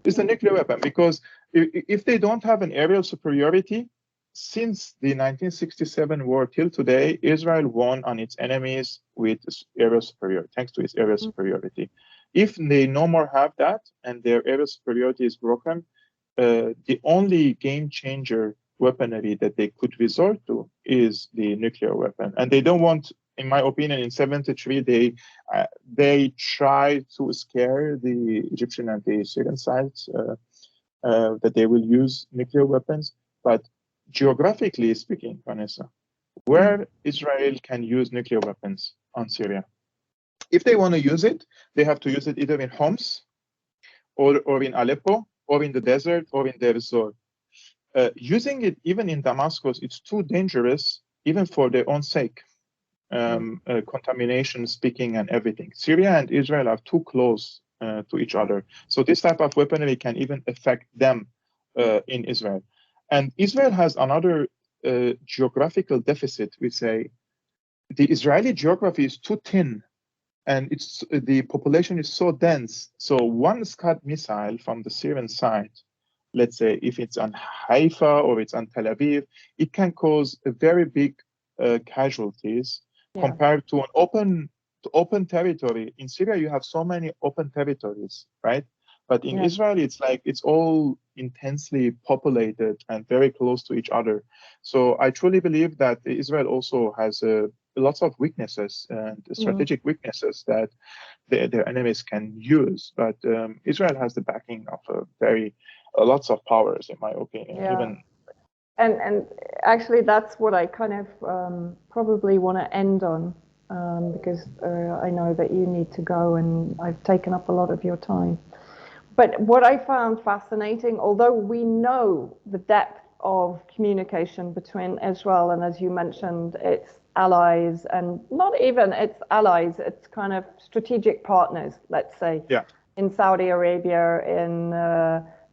It's the nuclear weapon, because if they don't have an aerial superiority, since the 1967 war till today, Israel won on its enemies with aerial superiority, thanks to its aerial superiority. If they no more have that and their aerial superiority is broken, the only game changer weaponry that they could resort to is the nuclear weapon. And they don't want, in my opinion, in 73, they try to scare the Egyptian and the Syrian sides that they will use nuclear weapons. But geographically speaking, Vanessa, where Israel can use nuclear weapons on Syria, if they want to use it, they have to use it either in Homs or in Aleppo or in the desert or in Deir Zor. Using it even in Damascus, it's too dangerous, even for their own sake. Contamination, speaking, and everything. Syria and Israel are too close to each other. So this type of weaponry can even affect them in Israel. And Israel has another geographical deficit. We say the Israeli geography is too thin, and the population is so dense. So one Scud missile from the Syrian side, let's say if it's on Haifa or it's on Tel Aviv, it can cause a very big casualties compared to an open territory. In Syria, you have so many open territories, right? But in Israel, it's like it's all intensely populated and very close to each other. So I truly believe that Israel also has lots of weaknesses and strategic weaknesses that their enemies can use. But Israel has the backing of lots of powers, in my opinion. Even And actually, that's what I kind of probably want to end on, because I know that you need to go and I've taken up a lot of your time. But what I found fascinating, although we know the depth of communication between Israel and, as you mentioned, its allies, and not even its allies, its kind of strategic partners, let's say, Yeah. in Saudi Arabia, in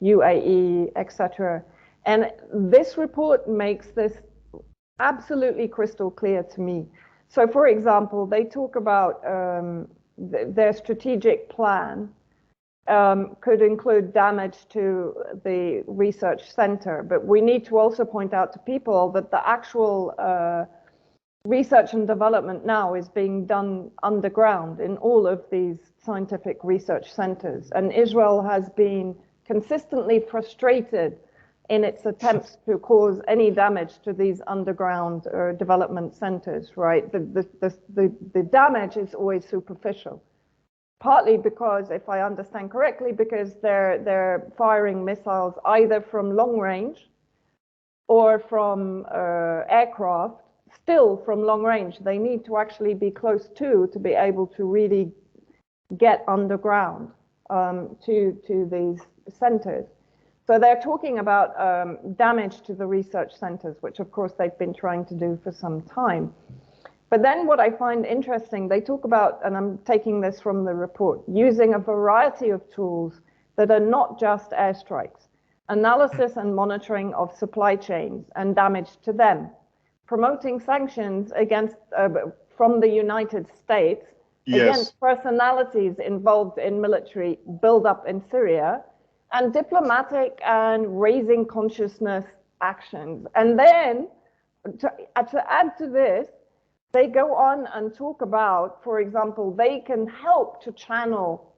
UAE, etc. And this report makes this absolutely crystal clear to me. So, for example, they talk about their strategic plan could include damage to the research center. But we need to also point out to people that the actual research and development now is being done underground in all of these scientific research centers. And Israel has been consistently frustrated in its attempts to cause any damage to these underground development centers, right? The damage is always superficial. Partly because, if I understand correctly, because they're firing missiles either from long range or from aircraft, still from long range. They need to actually be close to be able to really get underground to these centers. So they're talking about damage to the research centers, which of course they've been trying to do for some time. But then what I find interesting, they talk about, and I'm taking this from the report, using a variety of tools that are not just airstrikes, analysis and monitoring of supply chains and damage to them, promoting sanctions against from the United States against personalities involved in military buildup in Syria, and diplomatic and raising consciousness actions. And then, to add to this, they go on and talk about, for example, they can help to channel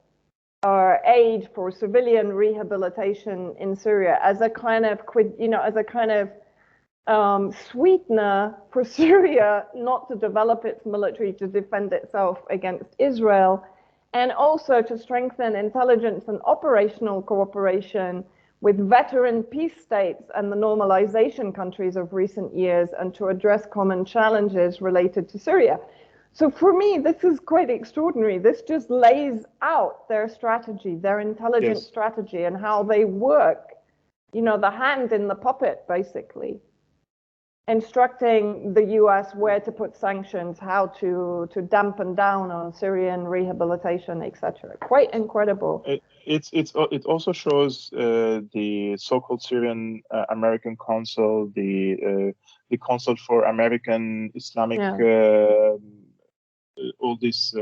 aid for civilian rehabilitation in Syria as a kind of, sweetener for Syria not to develop its military to defend itself against Israel, and also to strengthen intelligence and operational cooperation with veteran peace states and the normalization countries of recent years, and to address common challenges related to Syria. So for me, this is quite extraordinary. This just lays out their strategy, their intelligence strategy, and how they work, the hand in the puppet, basically, instructing the US where to put sanctions, how to dampen down on Syrian rehabilitation, etc. Quite incredible. It also shows the so-called Syrian American Council, the Council for American Islamic, all these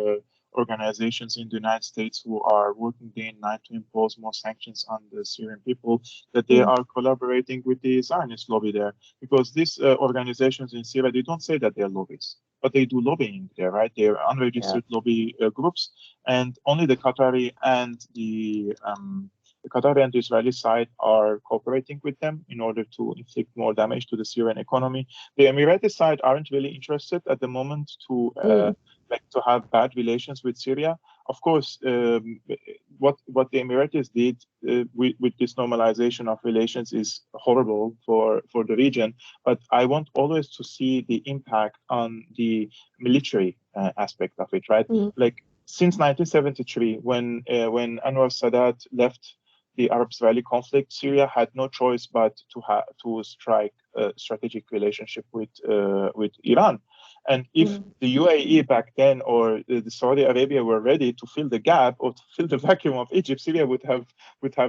organizations in the United States who are working day and night to impose more sanctions on the Syrian people, that they are collaborating with the Zionist lobby there. Because these organizations in Syria, they don't say that they're lobbyists, but they do lobbying there, right? They're unregistered lobby groups, and only the Qatari and the Israeli side are cooperating with them in order to inflict more damage to the Syrian economy. The Emirati side aren't really interested at the moment to have bad relations with Syria. Of course, what the Emiratis did with this normalization of relations is horrible for the region. But I want always to see the impact on the military aspect of it, right? Like since 1973, when Anwar Sadat left the Arab-Israeli conflict, Syria had no choice but to strike a strategic relationship with Iran. And if the UAE back then or the Saudi Arabia were ready to fill the gap or to fill the vacuum of Egypt, Syria would have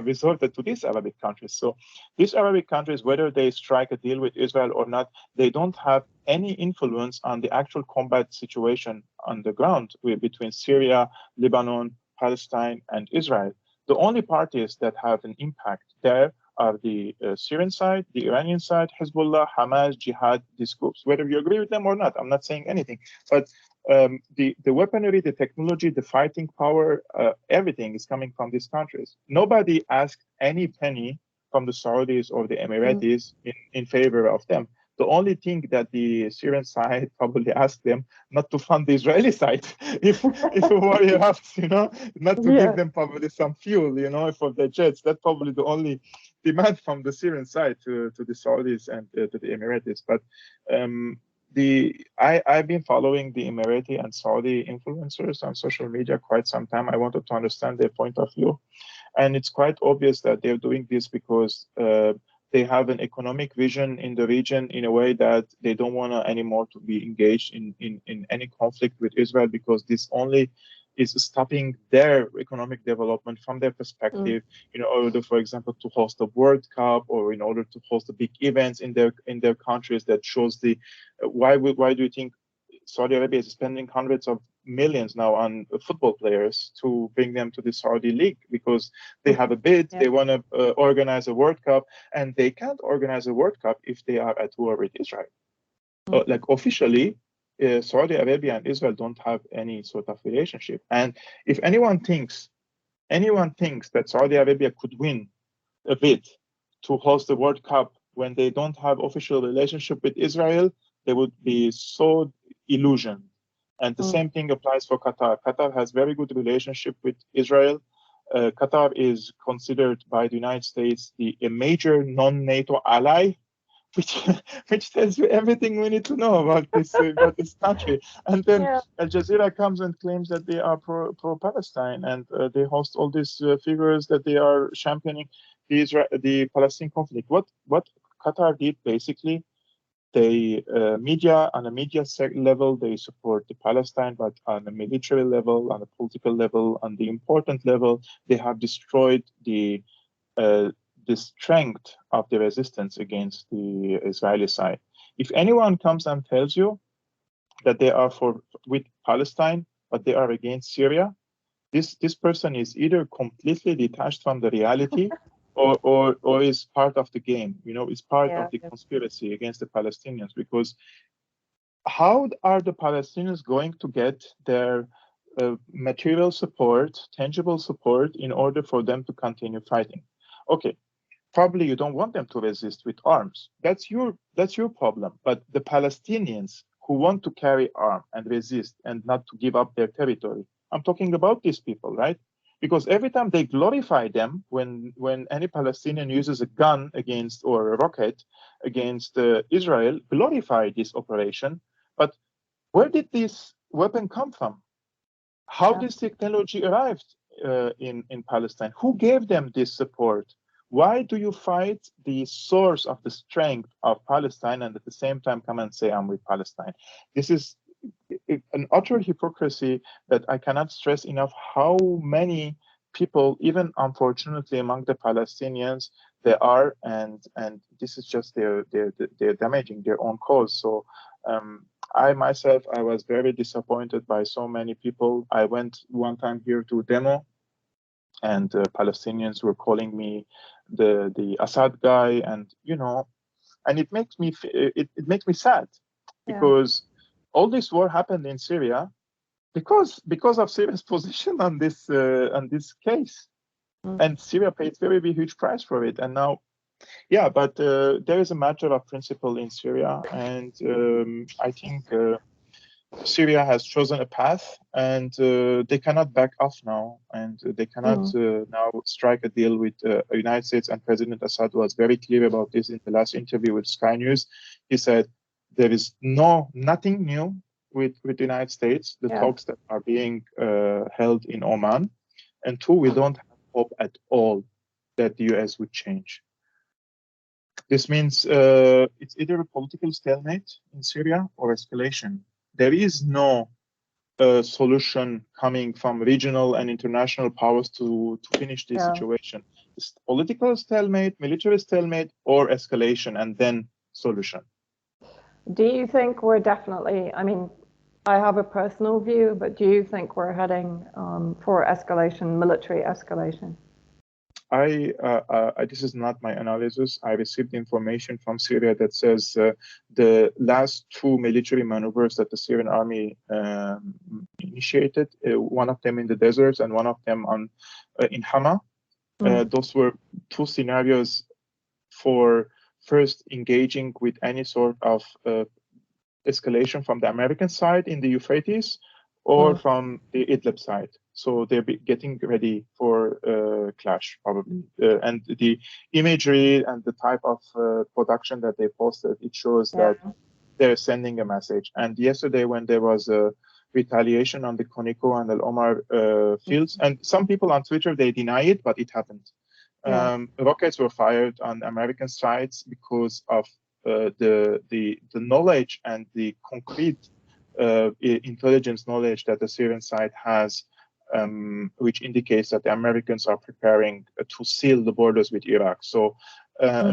resorted to these Arabic countries. So these Arabic countries, whether they strike a deal with Israel or not, they don't have any influence on the actual combat situation on the ground between Syria, Lebanon, Palestine, and Israel. The only parties that have an impact there are the Syrian side, the Iranian side, Hezbollah, Hamas, Jihad, these groups. Whether you agree with them or not, I'm not saying anything. But the weaponry, the technology, the fighting power, everything is coming from these countries. Nobody asked any penny from the Saudis or the Emiratis in favor of them. The only thing that the Syrian side probably asked them not to fund the Israeli side if a war erupts, not to give Yeah. them probably some fuel, for their jets. That's probably the only demand from the Syrian side to the Saudis and to the Emiratis. But I've been following the Emirati and Saudi influencers on social media quite some time. I wanted to understand their point of view, and it's quite obvious that they're doing this because they have an economic vision in the region in a way that they don't want anymore to be engaged in any conflict with Israel, because this only is stopping their economic development from their perspective. In order, for example, to host a World Cup, or in order to host the big events in their countries, that shows the why do you think Saudi Arabia is spending hundreds of millions now on football players to bring them to the Saudi league? Because they have a bid, they want to organize a World Cup, and they can't organize a World Cup if they are at war with Israel. Like officially, Saudi Arabia and Israel don't have any sort of relationship. And if anyone thinks that Saudi Arabia could win a bid to host the World Cup when they don't have official relationship with Israel, they would be so illusioned. And the same thing applies for Qatar. Qatar has very good relationship with Israel. Qatar is considered by the United States a major non-NATO ally, which tells you everything we need to know about this country. And then Al Jazeera comes and claims that they are pro-Palestine, and they host all these figures that they are championing the Palestinian conflict. What Qatar did basically, they on a media level, they support the Palestine, but on a military level, on a political level, on the important level, they have destroyed the strength of the resistance against the Israeli side. If anyone comes and tells you that they are with Palestine, but they are against Syria, this person is either completely detached from the reality, or is part of the game. Is part of the conspiracy against the Palestinians. Because how are the Palestinians going to get their material support, tangible support, in order for them to continue fighting? Okay, probably you don't want them to resist with arms. That's your problem. But the Palestinians who want to carry arms and resist and not to give up their territory, I'm talking about these people, right? Because every time they glorify them, when any Palestinian uses a gun against, or a rocket against Israel, glorify this operation. But where did this weapon come from? How this technology arrived in Palestine? Who gave them this support? Why do you fight the source of the strength of Palestine and at the same time come and say, I'm with Palestine? This is an utter hypocrisy that I cannot stress enough how many people, even unfortunately among the Palestinians, they are, and this is just they're damaging their own cause. So I myself, I was very disappointed by so many people. I went one time here to a demo, and Palestinians were calling me the Assad guy, and and it makes me it makes me sad, because all this war happened in Syria because of Syria's position on this case, and Syria paid very huge price for it. And now, but there is a matter of principle in Syria, and I think Syria has chosen a path, and they cannot back off now, and they cannot now strike a deal with the United States. And President Assad was very clear about this in the last interview with Sky News. He said there is nothing new with the United States, the talks that are being held in Oman. And two, we don't have hope at all that the US would change. This means it's either a political stalemate in Syria or escalation. There is no solution coming from regional and international powers to finish this situation. It's political stalemate, military stalemate, or escalation, and then solution. Do you think we're definitely, I mean, I have a personal view, but do you think we're heading for escalation, military escalation? This is not my analysis. I received information from Syria that says the last two military maneuvers that the Syrian army initiated, one of them in the deserts and one of them in Hama, those were two scenarios for first engaging with any sort of escalation from the American side in the Euphrates or from the Idlib side. So they're getting ready for clash, probably. And the imagery and the type of production that they posted, it shows that they're sending a message. And yesterday, when there was a retaliation on the Koniko and Al Omar fields, and some people on Twitter, they deny it, but it happened. Rockets were fired on American sides because of the knowledge and the concrete intelligence knowledge that the Syrian side has, which indicates that the Americans are preparing to seal the borders with Iraq. So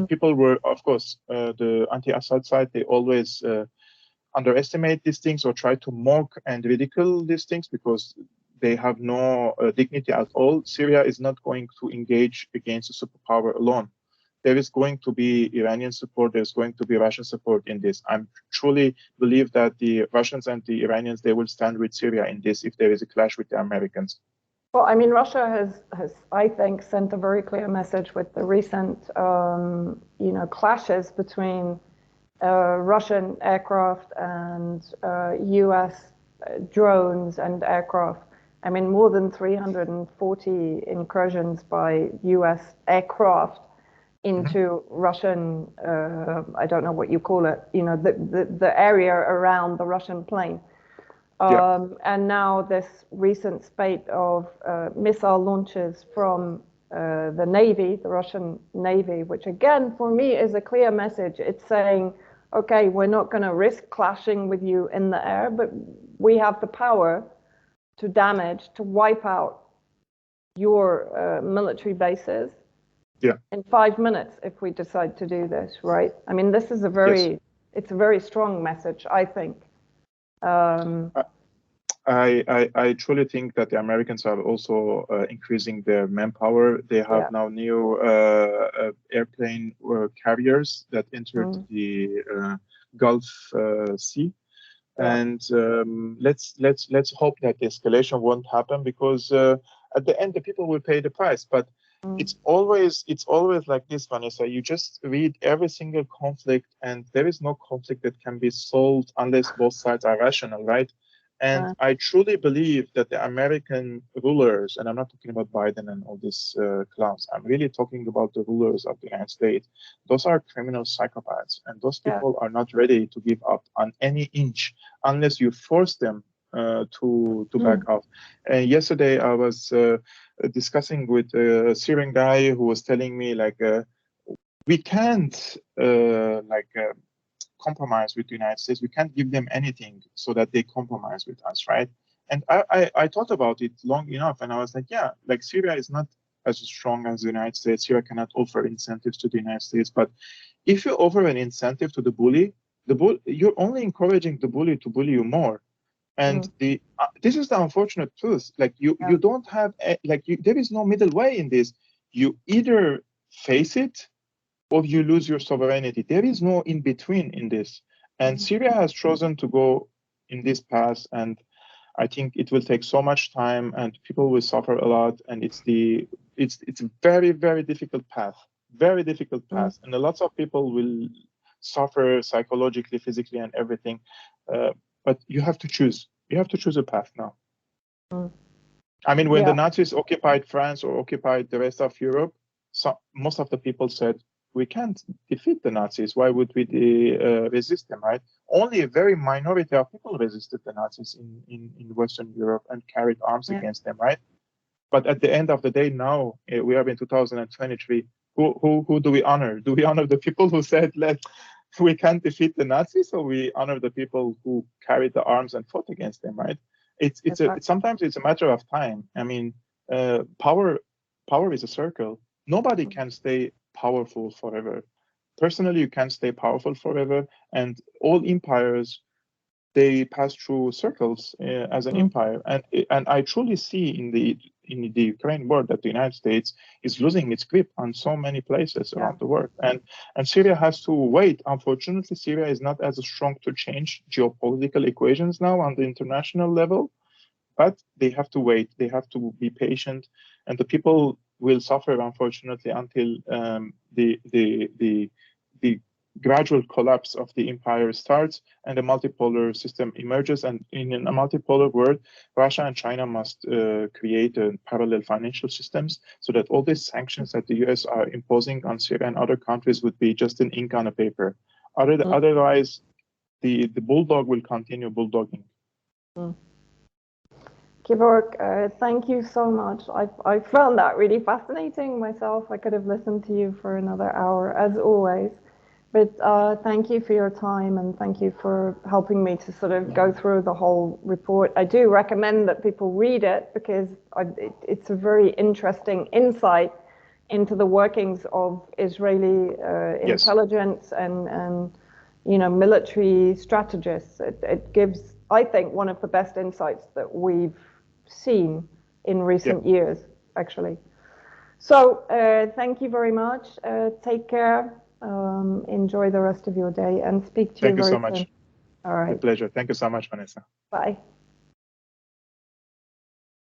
people were, of course, the anti-Assad side, they always underestimate these things or try to mock and ridicule these things because they have no dignity at all. Syria is not going to engage against a superpower alone. There is going to be Iranian support. There's going to be Russian support in this. I truly believe that the Russians and the Iranians, they will stand with Syria in this if there is a clash with the Americans. Well, I mean, Russia has, I think, sent a very clear message with the recent, clashes between Russian aircraft and U.S. drones and aircraft. I mean, more than 340 incursions by U.S. aircraft into Russian, I don't know what you call it, the area around the Russian plane. And now this recent spate of missile launches from the Navy, the Russian Navy, which again, for me, is a clear message. It's saying, okay, we're not going to risk clashing with you in the air, but we have the power to damage, to wipe out your military bases in 5 minutes if we decide to do this, right? I mean, this is it's a very strong message, I think. I truly think that the Americans are also increasing their manpower. They have now new airplane carriers that entered the Gulf Sea. And let's hope that the escalation won't happen because at the end the people will pay the price. But it's always like this, Vanessa. You just read every single conflict, and there is no conflict that can be solved unless both sides are rational, right? And I truly believe that the American rulers, and I'm not talking about Biden and all these clowns, I'm really talking about the rulers of the United States. Those are criminal psychopaths, and those people are not ready to give up on any inch unless you force them to back off. And yesterday I was discussing with a Syrian guy who was telling me we can't compromise with the United States. We can't give them anything so that they compromise with us, right? And I thought about it long enough, and I was like, Syria is not as strong as the United States. Syria cannot offer incentives to the United States. But if you offer an incentive to the bully, you're only encouraging the bully to bully you more. And this is the unfortunate truth. You don't have there is no middle way in this. You either face it or you lose your sovereignty. There is no in between in this. And Syria has chosen to go in this path, and I think it will take so much time, and people will suffer a lot. And it's a very, very difficult path, and a lot of people will suffer psychologically, physically, and everything. But you have to choose. You have to choose a path now. I mean, when the Nazis occupied France or occupied the rest of Europe, most of the people said, we can't defeat the Nazis. Why would we resist them, right? Only a very minority of people resisted the Nazis in Western Europe and carried arms against them, right? But at the end of the day, now we are in 2023. Who do we honor? Do we honor the people who said, we can't defeat the Nazis, or we honor the people who carried the arms and fought against them, right? Sometimes it's a matter of time. I mean, power is a circle. Nobody can stay powerful forever. Personally, you can't stay powerful forever, and all empires, they pass through circles as an empire. And I truly see in the Ukraine war that the United States is losing its grip on so many places around the world. And Syria has to wait. Unfortunately, Syria is not as strong to change geopolitical equations now on the international level, but they have to wait. They have to be patient, and the people will suffer, unfortunately, until the the gradual collapse of the empire starts and a multipolar system emerges. And in a multipolar world, Russia and China must create parallel financial systems so that all these sanctions that the US are imposing on Syria and other countries would be just an ink on a paper. Otherwise, the bulldog will continue bulldogging. Kevork, thank you so much. I found that really fascinating myself. I could have listened to you for another hour, as always. But thank you for your time, and thank you for helping me to sort of go through the whole report. I do recommend that people read it because it's a very interesting insight into the workings of Israeli intelligence and military strategists. It gives, I think, one of the best insights that we've seen in recent years, actually. So thank you very much. Take care. Enjoy the rest of your day and speak to you very soon. Thank you so much. All right. My pleasure. Thank you so much, Vanessa. Bye.